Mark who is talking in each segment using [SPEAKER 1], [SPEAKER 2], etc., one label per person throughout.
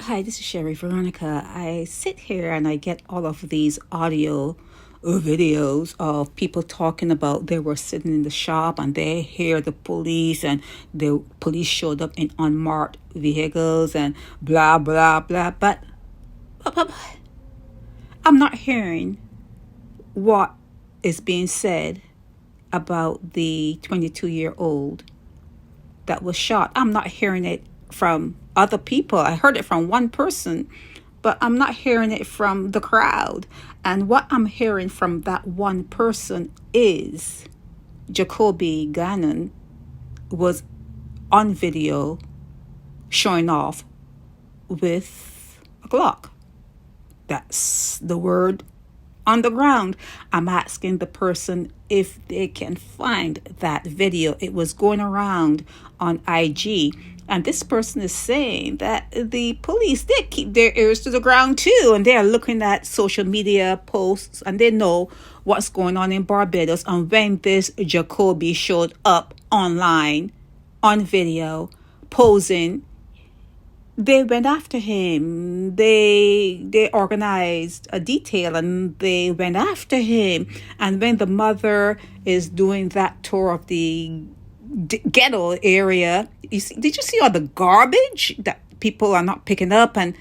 [SPEAKER 1] Hi, this is Sherry Veronica. I sit here and I get all of these audio videos of people talking about they were sitting in the shop and they hear the police and the police showed up in unmarked vehicles and blah, blah, blah. But I'm not hearing what is being said about the 22-year-old that was shot. I'm not hearing it from other people. I heard it from one person, but I'm not hearing it from the crowd. And what I'm hearing from that one person is Jacobi Grannum was on video showing off with a Glock. That's the word on the ground. I'm asking the person if they can find that video. It was going around on IG. And this person is saying that the police, they keep their ears to the ground too. And they are looking at social media posts and they know what's going on in Barbados. And when this Jacobi showed up online on video posing, they went after him. They organized a detail and they went after him. And when the mother is doing that tour of the ghetto area, did you see all the garbage that people are not picking up? And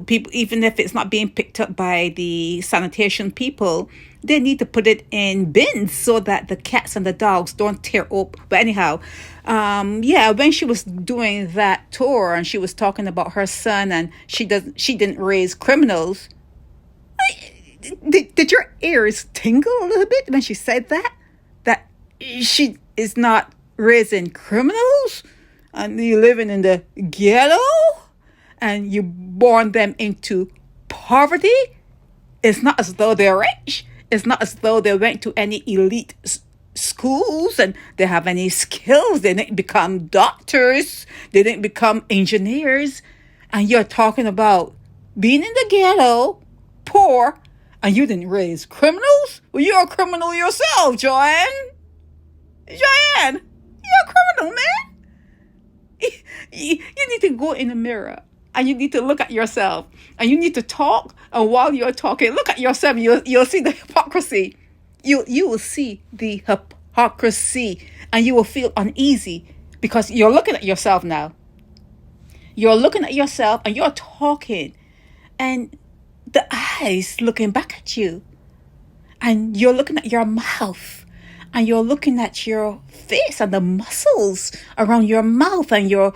[SPEAKER 1] people, even if it's not being picked up by the sanitation people, they need to put it in bins so that the cats and the dogs don't tear up. But anyhow, when she was doing that tour and she was talking about her son and she didn't raise criminals. Did your ears tingle a little bit when she said that? That she is not raising criminals and you living in the ghetto and you born them into poverty? It's not as though they're rich. It's not as though they went to any elite schools and they have any skills. They didn't become doctors. They didn't become engineers. And you're talking about being in the ghetto, poor, and you didn't raise criminals? Well, you're a criminal yourself, Joyann. Joyann, you're a criminal, man. You need to go in the mirror and you need to look at yourself and you need to talk. And while you're talking, look at yourself. You'll see the hypocrisy. You will see the hypocrisy and you will feel uneasy because you're looking at yourself now. You're looking at yourself and you're talking and the eyes looking back at you and you're looking at your mouth and you're looking at your face and the muscles around your mouth and your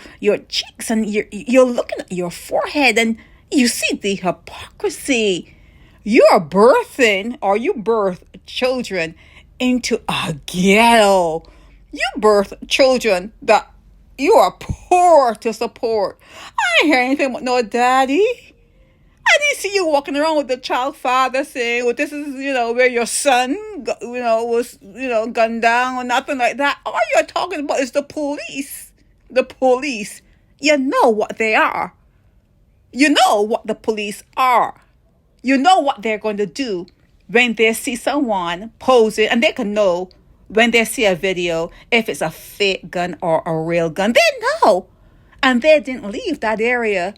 [SPEAKER 1] cheeks and you're looking at your forehead and you see the hypocrisy. You're birthing or you birth children into a ghetto. You birth children that you are poor to support. I ain't hear anything about no daddy. I didn't see you walking around with the child father saying, well, this is, where your son, was, gunned down or nothing like that. All you're talking about is the police. The police. You know what they are. You know what the police are. You know what they're going to do when they see someone posing, and they can know when they see a video if it's a fake gun or a real gun. They know. And they didn't leave that area.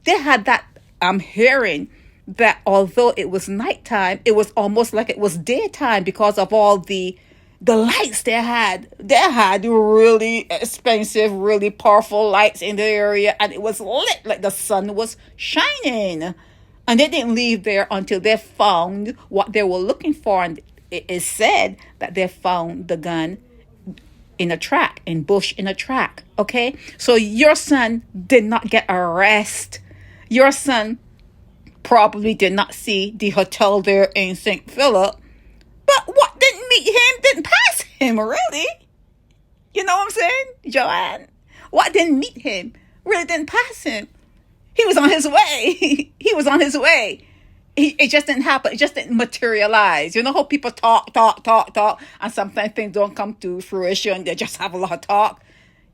[SPEAKER 1] They had that. I'm hearing that although it was nighttime, it was almost like it was daytime because of all the lights they had. They had really expensive, really powerful lights in the area, and it was lit like the sun was shining. And they didn't leave there until they found what they were looking for. And it is said that they found the gun in a track, in a track. Okay? So your son did not get arrested. Your son probably did not see the hotel there in St. Philip. But what didn't meet him didn't pass him, really. You know what I'm saying, Joanne? What didn't meet him really didn't pass him. He was on his way. He was on his way. It just didn't happen. It just didn't materialize. You know how people talk, and sometimes things don't come to fruition. They just have a lot of talk.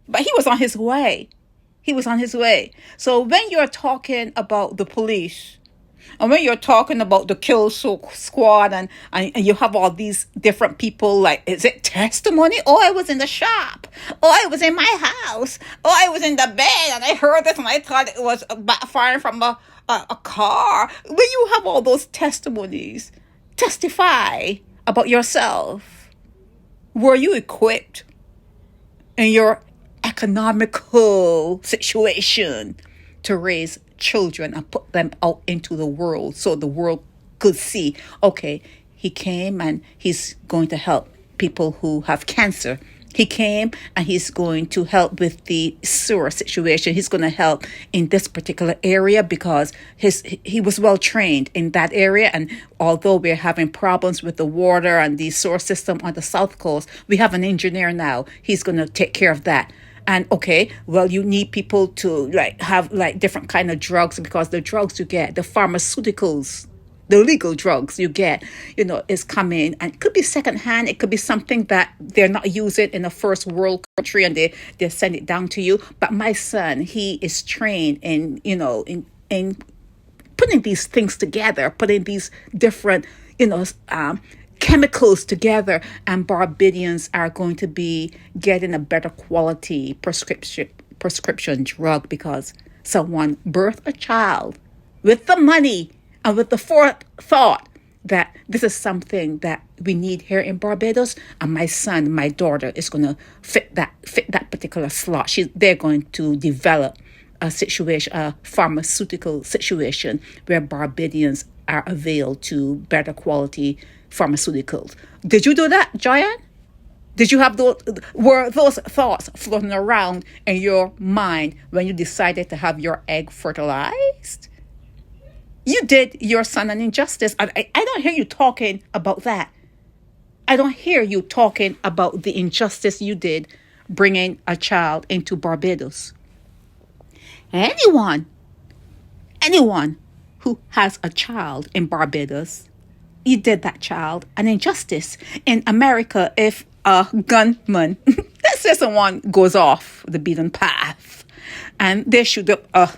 [SPEAKER 1] But he was on his way. He was on his way. So when you're talking about the police, And when you're talking about the squad and you have all these different people, like, is it testimony? Oh, I was in the shop. Oh, I was in my house. Oh, I was in the bed and I heard this and I thought it was backfiring from a car. When you have all those testimonies, testify about yourself. Were you equipped in your economical situation to raise children and put them out into the world so the world could see, okay, he came and he's going to help people who have cancer. He came and he's going to help with the sewer situation. He's going to help in this particular area because he was well trained in that area. And although we're having problems with the water and the sewer system on the South Coast, we have an engineer now. He's going to take care of that. And okay, well, you need people to have different kind of drugs because the drugs you get, the pharmaceuticals, the legal drugs you get, is coming, and it could be secondhand. It could be something that they're not using in a first world country and they send it down to you. But my son, he is trained in putting these things together, putting these different, chemicals together, and Barbadians are going to be getting a better quality prescription drug because someone birthed a child with the money and with the forethought that this is something that we need here in Barbados, and my son, my daughter is going to fit that particular slot. They're going to develop a situation, a pharmaceutical situation where Barbadians are availed to better quality pharmaceuticals. Did you do that, Joyann? Did you have were those thoughts floating around in your mind when you decided to have your egg fertilized? You did your son an injustice. I don't hear you talking about that. I don't hear you talking about the injustice you did bringing a child into Barbados. Anyone who has a child in Barbados, you did that child an injustice. In America, if a gunman, let's say someone goes off the beaten path and they shoot up a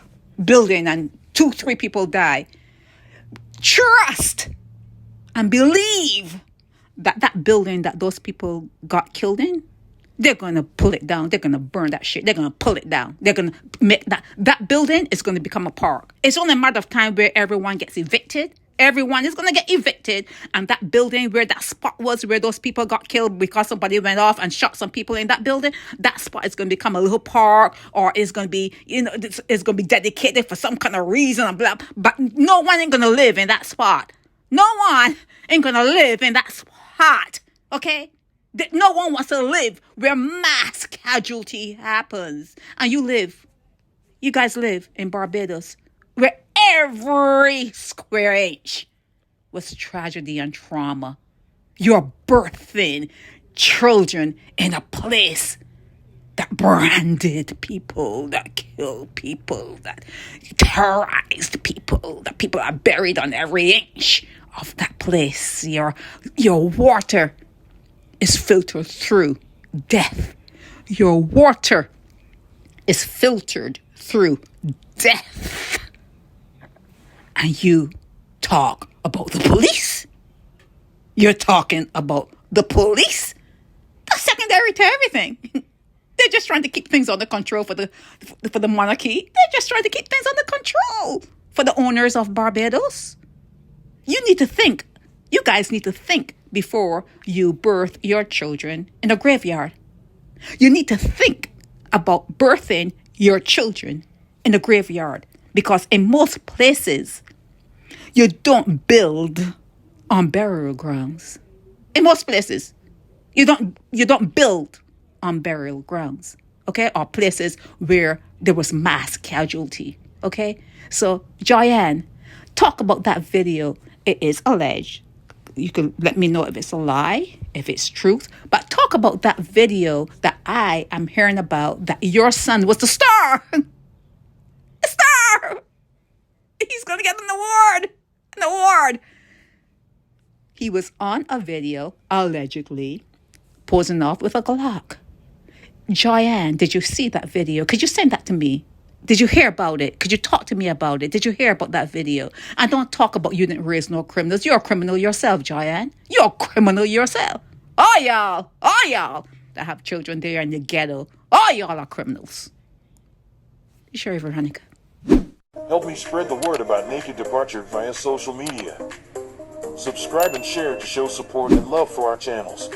[SPEAKER 1] building and 2-3 people die, trust and believe that building that those people got killed in, they're going to pull it down. They're going to burn that shit. They're going to pull it down. They're going to make that building is going to become a park. It's only a matter of time where everyone gets evicted. Everyone is going to get evicted. And that building where that spot was, where those people got killed because somebody went off and shot some people in that building, that spot is going to become a little park, or it's going to be, it's going to be dedicated for some kind of reason. And blah. But no one ain't going to live in that spot. No one ain't going to live in that spot. Okay? No one wants to live where mass casualty happens. And you guys live in Barbados, where every square inch was tragedy and trauma. You're birthing children in a place that branded people, that killed people, that terrorized people, that people are buried on every inch of that place. Your water is filtered through death. Your water is filtered through death. And you talk about the police? You're talking about the police? That's secondary to everything. They're just trying to keep things under control for the monarchy. They're just trying to keep things under control for the owners of Barbados. You guys need to think before you birth your children in a graveyard. You need to think about birthing your children in a graveyard, because in most places, you don't build on burial grounds. In most places, you don't build on burial grounds, okay? Or places where there was mass casualty, okay? So, Joyann, talk about that video. It is alleged. You can let me know if it's a lie, if it's truth. But talk about that video that I am hearing about, that your son was the star. The star. He's going to get an award. An award. He was on a video, allegedly, posing off with a Glock. Joyann, did you see that video? Could you send that to me? Did you hear about it? Could you talk to me about it? Did you hear about that video? And don't talk about you didn't raise no criminals. You're a criminal yourself, Joyann. You're a criminal yourself. All y'all that have children there in the ghetto, all y'all are criminals. You sure, Veronica?
[SPEAKER 2] Help me spread the word about Naked Departure via social media. Subscribe and share to show support and love for our channels.